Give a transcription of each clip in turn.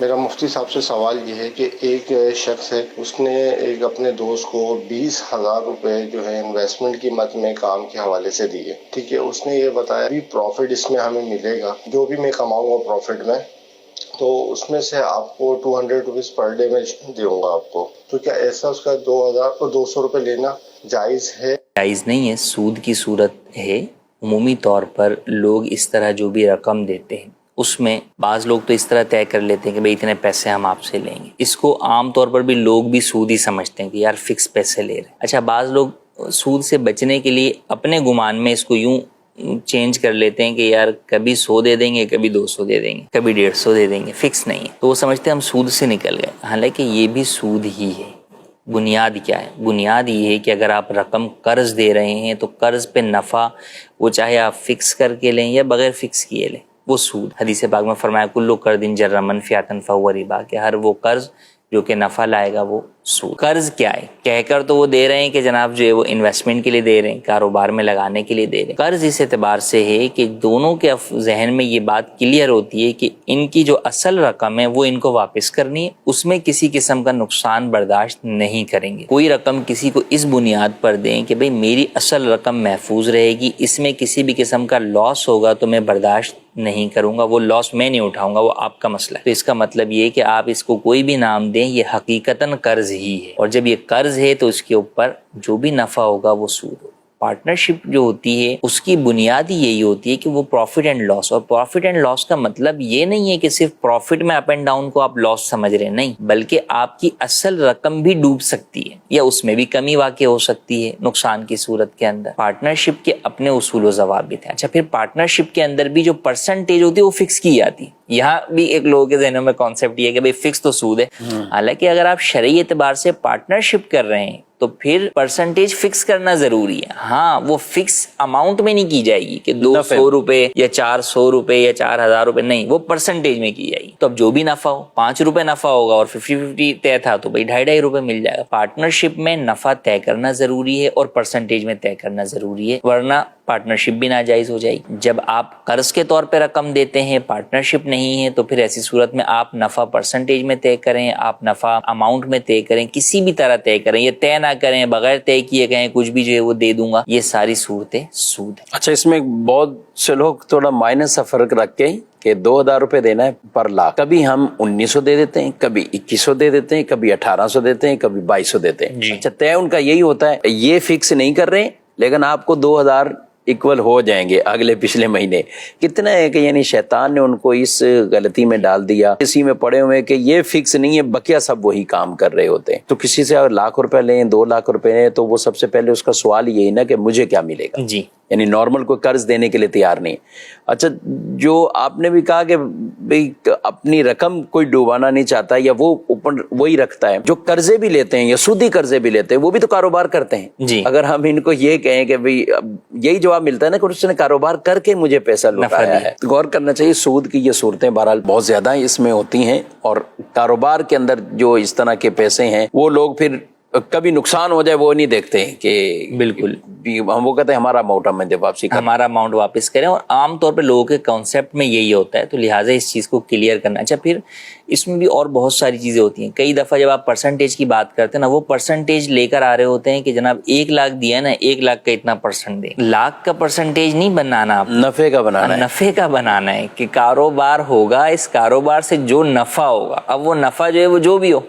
میرا مفتی صاحب سے سوال یہ ہے کہ ایک شخص ہے، اس نے ایک اپنے دوست کو 20,000 روپے جو ہے انویسٹمنٹ کی مد میں کام کے حوالے سے دیے، ٹھیک ہے. اس نے یہ بتایا بھی پروفٹ اس میں ہمیں ملے گا، جو بھی میں کماؤں گا پروفٹ میں، تو اس میں سے آپ کو 200 روپیز پر ڈے میں دوں گا آپ کو. تو کیا ایسا اس کا 2,200 روپے لینا جائز ہے؟ جائز نہیں ہے، سود کی صورت ہے. عمومی طور پر لوگ اس طرح جو بھی رقم دیتے ہیں اس میں بعض لوگ تو اس طرح طے کر لیتے ہیں کہ بھئی اتنے پیسے ہم آپ سے لیں گے. اس کو عام طور پر بھی لوگ بھی سود ہی سمجھتے ہیں کہ یار فکس پیسے لے رہے ہیں. اچھا، بعض لوگ سود سے بچنے کے لیے اپنے گمان میں اس کو یوں چینج کر لیتے ہیں کہ یار کبھی 100 دے دیں گے، کبھی 200 دے دیں گے، کبھی 150 دے دیں گے، فکس نہیں ہے. تو وہ سمجھتے ہیں ہم سود سے نکل گئے، حالانکہ یہ بھی سود ہی ہے. بنیاد کیا ہے؟ بنیاد یہ ہے کہ اگر آپ رقم قرض دے رہے ہیں تو قرض پہ نفع وہ چاہے آپ فکس کر کے لیں یا بغیر فکس کیے لیں، وہ سود. حدیث پاک میں فرمایا کلو قرض جر منفعۃ فہو ربا، کہ ہر وہ قرض جو کہ نفع لائے گا وہ سود. قرض کیا ہے؟ کہہ کر تو وہ دے رہے ہیں کہ جناب جو ہے وہ انویسٹمنٹ کے لیے دے رہے ہیں، کاروبار میں لگانے کے لیے دے رہے ہیں. قرض اس اعتبار سے ہے کہ دونوں کے ذہن میں یہ بات کلیئر ہوتی ہے کہ ان کی جو اصل رقم ہے وہ ان کو واپس کرنی ہے، اس میں کسی قسم کا نقصان برداشت نہیں کریں گے. کوئی رقم کسی کو اس بنیاد پر دیں کہ بھئی میری اصل رقم محفوظ رہے گی، اس میں کسی بھی قسم کا لاس ہوگا تو میں برداشت نہیں کروں گا، وہ لاس میں نہیں اٹھاؤں گا، وہ آپ کا مسئلہ ہے. تو اس کا مطلب یہ کہ آپ اس کو کوئی بھی نام دیں، یہ حقیقتاً قرض ہی ہے، اور جب یہ قرض ہے تو اس کے اوپر جو بھی نفع ہوگا وہ سود ہوگا. پارٹنرشپ جو ہوتی ہے اس کی بنیاد ہی یہی ہوتی ہے کہ وہ پروفٹ اینڈ لاس، اور پروفٹ اینڈ لاس کا مطلب یہ نہیں ہے کہ صرف پروفٹ میں اپ اینڈ ڈاؤن کو آپ لاس سمجھ رہے ہیں، نہیں، بلکہ آپ کی اصل رقم بھی ڈوب سکتی ہے یا اس میں بھی کمی واقع ہو سکتی ہے نقصان کی صورت کے اندر. پارٹنرشپ کے اپنے اصول و ضوابط ہیں. اچھا، پھر پارٹنرشپ کے اندر بھی جو پرسنٹیج ہوتی ہے وہ فکس کی جاتی ہے. یہاں بھی ایک لوگوں کے ذہنوں میں کانسیپٹ یہ ہے کہ بھئی فکس تو سود ہے. حالانکہ اگر آپ شرعی اعتبار سے پارٹنرشپ کر رہے ہیں تو پھر پرسنٹیج فکس کرنا ضروری ہے. ہاں، وہ فکس اماؤنٹ میں نہیں کی جائے گی کہ 200 روپے یا 400 روپے یا 4,000 روپے، نہیں، وہ پرسنٹیج میں کی جائے گی. تو اب جو بھی نفع ہو، 5 روپے نفع ہوگا اور 50-50 طے تھا تو بھئی 2.5 روپے مل جائے گا. پارٹنرشپ میں نفع طے کرنا ضروری ہے اور پرسنٹیج میں طے کرنا ضروری ہے، ورنہ پارٹنرشپ بھی ناجائز ہو جائے گی. جب آپ قرض کے طور پہ رقم دیتے ہیں، پارٹنرشپ نہیں ہے، تو پھر ایسی صورت میں آپ نفع پرسنٹیج میں طے کریں، آپ نفع اماؤنٹ میں طے کریں، کسی بھی طرح طے کریں، یہ طے نہ کریں، بغیر طے کیے کہیں کچھ بھی جو ہے وہ دے دوں گا، یہ ساری صورتیں سود ہیں. اچھا، اس میں بہت سے لوگ تھوڑا مائنس سا فرق رکھ کے کہ 2,000 روپے دینا ہے پر لاکھ، کبھی ہم 1,900 دے دیتے ہیں، کبھی 2,100 دے دیتے ہیں، کبھی 1,800 دیتے ہیں، کبھی 2,200 دیتے ہیں. جی. اچھا، طے ان کا یہی ہوتا ہے، یہ فکس نہیں کر رہے لیکن آپ کو 2,000 ایکول ہو جائیں گے اگلے پچھلے مہینے. کتنا ہے کہ یعنی شیطان نے ان کو اس غلطی میں ڈال دیا، اسی میں پڑے ہوئے کہ یہ فکس نہیں ہے، بقیہ سب وہی کام کر رہے ہوتے ہیں. تو کسی سے اگر 1,00,000 روپے لیں، 2,00,000 روپے لیں، تو وہ سب سے پہلے اس کا سوال یہی نا کہ مجھے کیا ملے گا. جی، یعنی نارمل کوئی قرض دینے کے لیے تیار نہیں. اچھا، جو آپ نے بھی کہا کہ بھئی اپنی رقم کوئی ڈوبانا نہیں چاہتا یا وہ اوپن وہی رکھتا ہے، جو قرضے بھی لیتے ہیں یا سودی قرضے بھی لیتے ہیں وہ بھی تو کاروبار کرتے ہیں. جی. اگر ہم ان کو یہ کہیں کہ بھئی یہی جواب ملتا ہے نا کہ اس نے کاروبار کر کے مجھے پیسہ لوٹایا ہے. غور کرنا چاہیے، سود کی یہ صورتیں بہرحال بہت زیادہ اس میں ہوتی ہیں، اور کاروبار کے اندر جو اس طرح کے پیسے ہیں وہ لوگ پھر کبھی نقصان ہو جائے وہ نہیں دیکھتے ہیں کہ بالکل ہم وہ کہتے ہیں ہمارا اماؤنٹ ہمیں دے واپسی کریں، ہمارا اماؤنٹ واپس کریں، اور عام طور پہ لوگوں کے کانسیپٹ میں یہی ہوتا ہے، تو لہٰذا اس چیز کو کلیئر کرنا. اچھا، پھر اس میں بھی اور بہت ساری چیزیں ہوتی ہیں. کئی دفعہ جب آپ پرسنٹیج کی بات کرتے ہیں نا، وہ پرسنٹیج لے کر آ رہے ہوتے ہیں کہ جناب 1,00,000 دیا نا، 1,00,000 کا اتنا پرسنٹ دیں. لاکھ کا پرسنٹیج نہیں بنانا، آپ نفع کا بنانا ہے، نفع کا بنانا ہے کہ کاروبار ہوگا، اس کاروبار سے جو نفع ہوگا، اب وہ نفع جو ہے وہ جو بھی ہو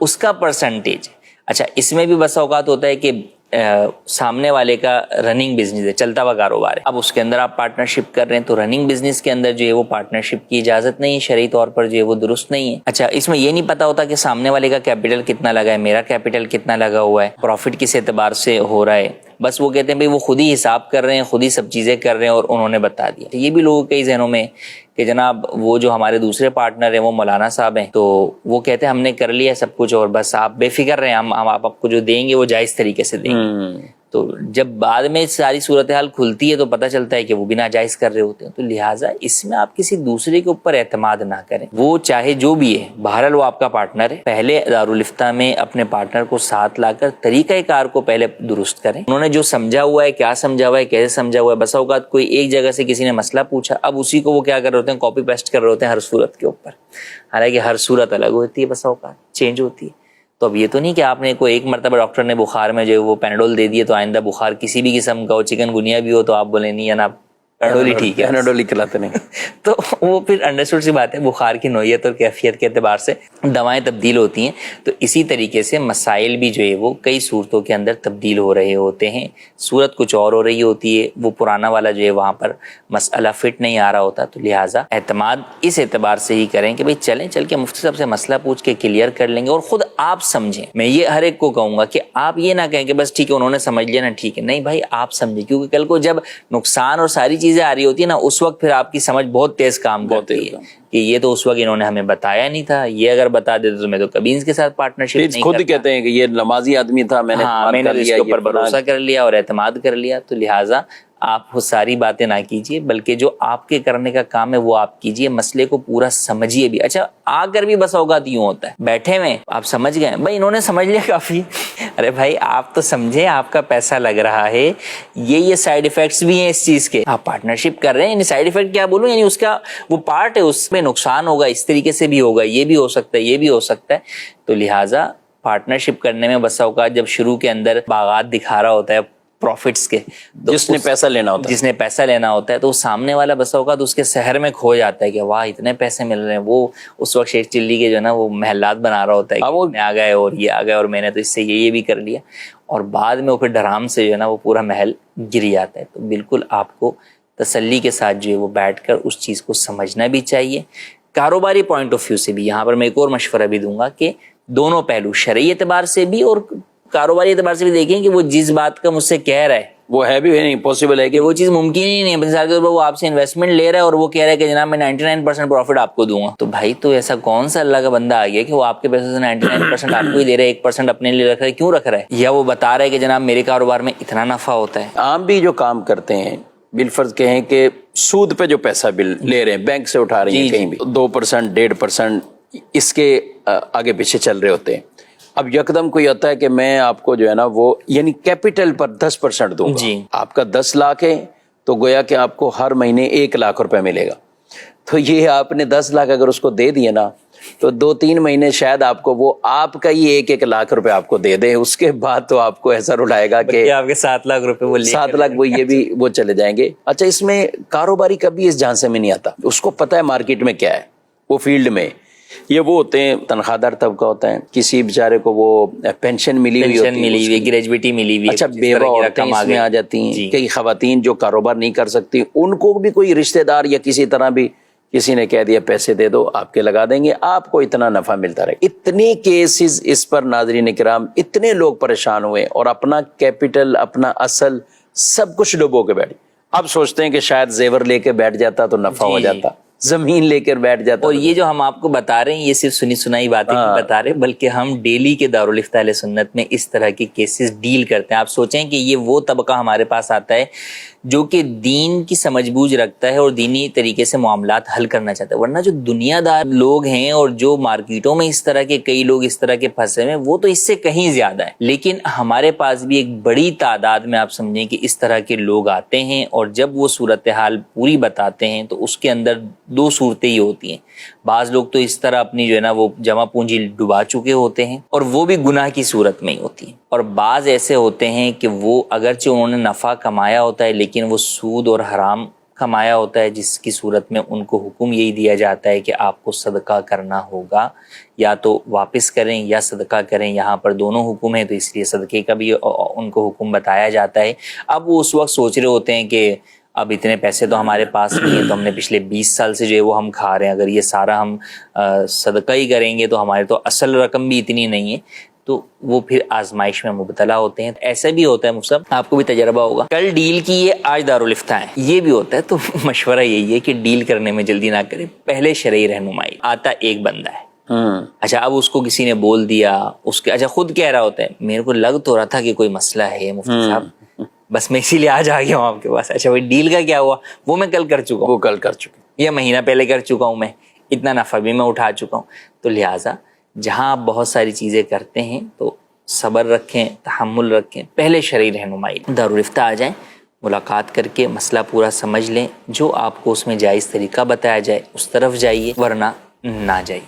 اس کا پرسنٹیج. اچھا، اس میں بھی بس اوقات ہوتا ہے کہ سامنے والے کا رننگ بزنس ہے، چلتا ہوا کاروبار ہے، اب اس کے اندر آپ پارٹنرشپ کر رہے ہیں، تو رننگ بزنس کے اندر جو ہے وہ پارٹنرشپ کی اجازت نہیں ہے، شرعی طور پر جو ہے وہ درست نہیں ہے. اچھا، اس میں یہ نہیں پتا ہوتا کہ سامنے والے کا کیپٹل کتنا لگا ہے، میرا کیپٹل کتنا لگا ہوا ہے، پروفٹ کس اعتبار سے ہو رہا ہے. بس وہ کہتے ہیں بھئی وہ خود ہی حساب کر رہے ہیں، خود ہی سب چیزیں کر رہے ہیں اور انہوں نے بتا دیا. یہ بھی لوگوں کے ذہنوں میں کہ جناب وہ جو ہمارے دوسرے پارٹنر ہیں وہ مولانا صاحب ہیں، تو وہ کہتے ہیں ہم نے کر لیا سب کچھ اور بس آپ بے فکر رہیں، ہم آپ کو جو دیں گے وہ جائز طریقے سے دیں گے. تو جب بعد میں ساری صورتحال کھلتی ہے تو پتہ چلتا ہے کہ وہ بھی ناجائز کر رہے ہوتے ہیں. تو لہٰذا اس میں آپ کسی دوسرے کے اوپر اعتماد نہ کریں, وہ چاہے جو بھی ہے, بہرحال وہ آپ کا پارٹنر ہے. پہلے دارالفتہ میں اپنے پارٹنر کو ساتھ لا کر طریقہ کار کو پہلے درست کریں. انہوں نے جو سمجھا ہوا ہے, کیا سمجھا ہوا ہے, کیسے سمجھا ہوا ہے, بسا اوقات کوئی ایک جگہ سے کسی نے مسئلہ پوچھا, اب اسی کو وہ کیا کر رہے ہوتے ہیں, کاپی پیسٹ کر رہے ہوتے ہیں ہر صورت کے اوپر, حالانکہ ہر صورت الگ ہوتی ہے, بسا اوقات چینج ہوتی ہے. تو اب یہ تو نہیں کہ آپ نے کوئی ایک مرتبہ ڈاکٹر نے بخار میں جو وہ پیناڈول دے دیے تو آئندہ بخار کسی بھی قسم کا ہو, چکن گنیا بھی ہو, تو آپ بولیں نہیں جناب پیناڈول ہی ٹھیک ہے, پیناڈول ہی کھلاتے نہیں. تو وہ پھر انڈرسٹوڈ سی بات ہے, بخار کی نوعیت اور کیفیت کے اعتبار سے دوائیں تبدیل ہوتی ہیں. تو اسی طریقے سے مسائل بھی جو ہے وہ کئی صورتوں کے اندر تبدیل ہو رہے ہوتے ہیں, صورت کچھ اور ہو رہی ہوتی ہے, وہ پرانا والا جو ہے وہاں پر مسئلہ فٹ نہیں آ رہا ہوتا. تو لہٰذا اعتماد اس اعتبار سے ہی کریں کہ بھئی چل کے مفتی صاحب سے مسئلہ پوچھ کے کلیئر کر لیں گے, اور خود آپ سمجھیں. میں یہ ہر ایک کو کہوں گا کہ آپ یہ نہ کہیں کہ بس ٹھیک ہے انہوں نے سمجھ لیا نا ٹھیک ہے, نہیں بھائی آپ سمجھیں, کیونکہ کل کو جب نقصان اور ساری چیزیں آ رہی ہوتی ہے نا, اس وقت پھر آپ کی سمجھ بہت تیز کام کرتی ہے کہ یہ تو اس وقت انہوں نے ہمیں بتایا نہیں تھا, یہ اگر بتا دیتے تو میں تو کبھی ان کے ساتھ پارٹنرشپ نہیں کرتا. خود ہی کہتے ہیں کہ یہ نمازی آدمی تھا, میں نے اس کے اوپر بھروسہ کر لیا اور اعتماد کر لیا. تو لہٰذا آپ وہ ساری باتیں نہ کیجیے, بلکہ جو آپ کے کرنے کا کام ہے وہ آپ کیجیے, مسئلے کو پورا سمجھیے بھی. اچھا آ کر بھی بس اوقات یوں ہوتا ہے, بیٹھے ہوئے آپ سمجھ گئے, بھائی انہوں نے سمجھ لیا کافی. ارے بھائی آپ تو سمجھیں, آپ کا پیسہ لگ رہا ہے, یہ سائیڈ ایفیکٹس بھی ہیں اس چیز کے, آپ پارٹنرشپ کر رہے ہیں, یعنی سائیڈ ایفیکٹ کیا بولوں, یعنی اس کا وہ پارٹ ہے, اس میں نقصان ہوگا, اس طریقے سے بھی ہوگا, یہ بھی ہو سکتا ہے, یہ بھی ہو سکتا ہے. تو لہٰذا پارٹنرشپ کرنے میں بسا اوقات جب شروع کے اندر باغات دکھا رہا ہوتا ہے پروفٹس کے, جس نے پیسہ لینا ہوتا ہے تو سامنے والا بسا اوقات اس کے سحر میں کھو جاتا ہے کہ واہ اتنے پیسے مل رہے ہیں. وہ اس وقت شیخ چلی کے جو ہے نا وہ محلات بنا رہا ہوتا ہے کہ میں آ گئے اور یہ آ گئے اور میں نے تو اس سے یہ بھی کر لیا, اور بعد میں وہ پھر ڈرام سے جو ہے نا وہ پورا محل گر جاتا ہے. تو بالکل آپ کو تسلی کے ساتھ جو ہے وہ بیٹھ کر اس چیز کو سمجھنا بھی چاہیے. کاروباری پوائنٹ آف ویو سے بھی یہاں پر میں ایک اور مشورہ بھی دوں گا کہ دونوں پہلو, شرعی اعتبار سے بھی اور کاروباری اعتبار سے بھی دیکھیں کہ وہ جس بات کا مجھ سے کہہ رہا ہے وہ ہے بھی نہیں, پاسبل ہے کہ وہ چیز ممکن ہی نہیں ہے. مثال کے طور پر وہ آپ سے انویسٹمنٹ لے رہا ہے اور وہ کہہ رہا ہے کہ جناب میں 99% پروفٹ آپ کو دوں گا. تو بھائی تو ایسا کون سا اللہ کا بندہ آ گیا کہ وہ آپ کے پیسے سے 99% آپ کو ہی دے رہا ہے, 1% اپنے لیے رکھ رہا ہے, کیوں رکھ رہا ہے؟ یا وہ بتا رہا ہے کہ جناب میرے کاروبار میں اتنا نفع ہوتا ہے. عام بھی جو کام کرتے ہیں بالفرض کہیں کہ سود پہ جو پیسہ بل لے رہے ہیں, بینک سے اٹھا رہے ہیں, کہیں بھی 2% 1.5% اس کے آگے پیچھے چل رہے ہوتے ہیں. اب یکدم کوئی ہوتا ہے کہ میں آپ کو جو ہے نا وہ یعنی کیپٹل پر 10% دوں گا, آپ کا 10 لاکھ ہے تو گویا کہ آپ کو ہر مہینے 1 لاکھ روپے ملے گا. تو یہ آپ نے 10 لاکھ اگر اس کو دے دیے نا تو 2-3 مہینے شاید آپ کو وہ آپ کا ہی 1 لاکھ روپے آپ کو دے دیں, اس کے بعد تو آپ کو ایسا رلائے گا کہ آپ کے 7 لاکھ روپے وہ 7 لاکھ وہ یہ بھی وہ چلے جائیں گے. اچھا اس میں کاروباری کبھی اس جھانسے میں نہیں آتا, اس کو پتہ ہے مارکیٹ میں کیا ہے, وہ فیلڈ میں یہ وہ ہوتے ہیں تنخواہ دار طبقہ ہوتا ہے, کسی بیچارے کو وہ پینشن ملی ہوئی ہوتی ہے, گریجویٹی ملی ہوئی, اچھا بیوہ عورتیں اس میں آ جاتی ہیں, کئی خواتین جو کاروبار نہیں کر سکتی ان کو بھی کوئی رشتہ دار یا کسی طرح بھی کسی نے کہہ دیا پیسے دے دو آپ کے لگا دیں گے, آپ کو اتنا نفع ملتا رہے. اتنے کیسز اس پر ناظرین کرام, اتنے لوگ پریشان ہوئے اور اپنا کیپٹل اپنا اصل سب کچھ ڈبو کے بیٹھے. اب سوچتے ہیں کہ شاید زیور لے کے بیٹھ جاتا تو نفع ہو جاتا, زمین لے کر بیٹھ جاتا. اور یہ جو ہم آپ کو بتا رہے ہیں یہ صرف سنی سنائی باتیں نہیں بتا رہے, بلکہ ہم ڈیلی کے دارالفتہ اہل سنت میں اس طرح کے کیسز ڈیل کرتے ہیں. آپ سوچیں کہ یہ وہ طبقہ ہمارے پاس آتا ہے جو کہ دین کی سمجھ بوجھ رکھتا ہے اور دینی طریقے سے معاملات حل کرنا چاہتا ہے, ورنہ جو دنیا دار لوگ ہیں اور جو مارکیٹوں میں اس طرح کے کئی لوگ اس طرح کے پھنسے ہوئے وہ تو اس سے کہیں زیادہ ہے. لیکن ہمارے پاس بھی ایک بڑی تعداد میں آپ سمجھیں کہ اس طرح کے لوگ آتے ہیں اور جب وہ صورتحال پوری بتاتے ہیں تو اس کے اندر 2 صورتیں ہی ہوتی ہیں. بعض لوگ تو اس طرح اپنی جو ہے نا وہ جمع پونجی ڈبا چکے ہوتے ہیں اور وہ بھی گناہ کی صورت میں ہی ہوتی ہیں, اور بعض ایسے ہوتے ہیں کہ وہ اگرچہ انہوں نے نفع کمایا ہوتا ہے لیکن وہ سود اور حرام کمایا ہوتا ہے, جس کی صورت میں ان کو حکم یہی دیا جاتا ہے کہ آپ کو صدقہ کرنا ہوگا, یا تو واپس کریں یا صدقہ کریں. یہاں پر دونوں حکم ہیں تو اس لیے صدقے کا بھی ان کو حکم بتایا جاتا ہے. اب وہ اس وقت سوچ رہے ہوتے ہیں کہ اب اتنے پیسے تو ہمارے پاس نہیں ہیں, تو ہم نے پچھلے 20 سال سے جو ہے وہ ہم کھا رہے ہیں, اگر یہ سارا ہم صدقہ ہی کریں گے تو ہمارے تو اصل رقم بھی اتنی نہیں ہے, تو وہ پھر آزمائش میں مبتلا ہوتے ہیں. ایسا بھی ہوتا ہے مفتی صاحب, آپ کو بھی تجربہ ہوگا, کل ڈیل کی ہے آج دارالفتہ ہے, یہ بھی ہوتا ہے. تو مشورہ یہی ہے کہ ڈیل کرنے میں جلدی نہ کریں, پہلے شرعی رہنمائی. آتا ایک بندہ ہے, اچھا اب اس کو کسی نے بول دیا, اس کے اچھا خود کہہ رہا ہوتا ہے میرے کو لگ تو رہا تھا کہ کوئی مسئلہ ہے مفتی صاحب, بس میں اسی لیے آج آ گیا ہوں آپ کے پاس. اچھا بھائی ڈیل کا کیا ہوا؟ وہ میں کل کر چکا ہوں, وہ کل کر چکے. یہ مہینہ پہلے کر چکا ہوں, میں اتنا نفع بھی میں اٹھا چکا ہوں. تو لہٰذا جہاں آپ بہت ساری چیزیں کرتے ہیں تو صبر رکھیں, تحمل رکھیں, پہلے شرعی رہنمائی دارالفتہ آ جائیں, ملاقات کر کے مسئلہ پورا سمجھ لیں, جو آپ کو اس میں جائز طریقہ بتایا جائے اس طرف جائیے, ورنہ نہ جائیے.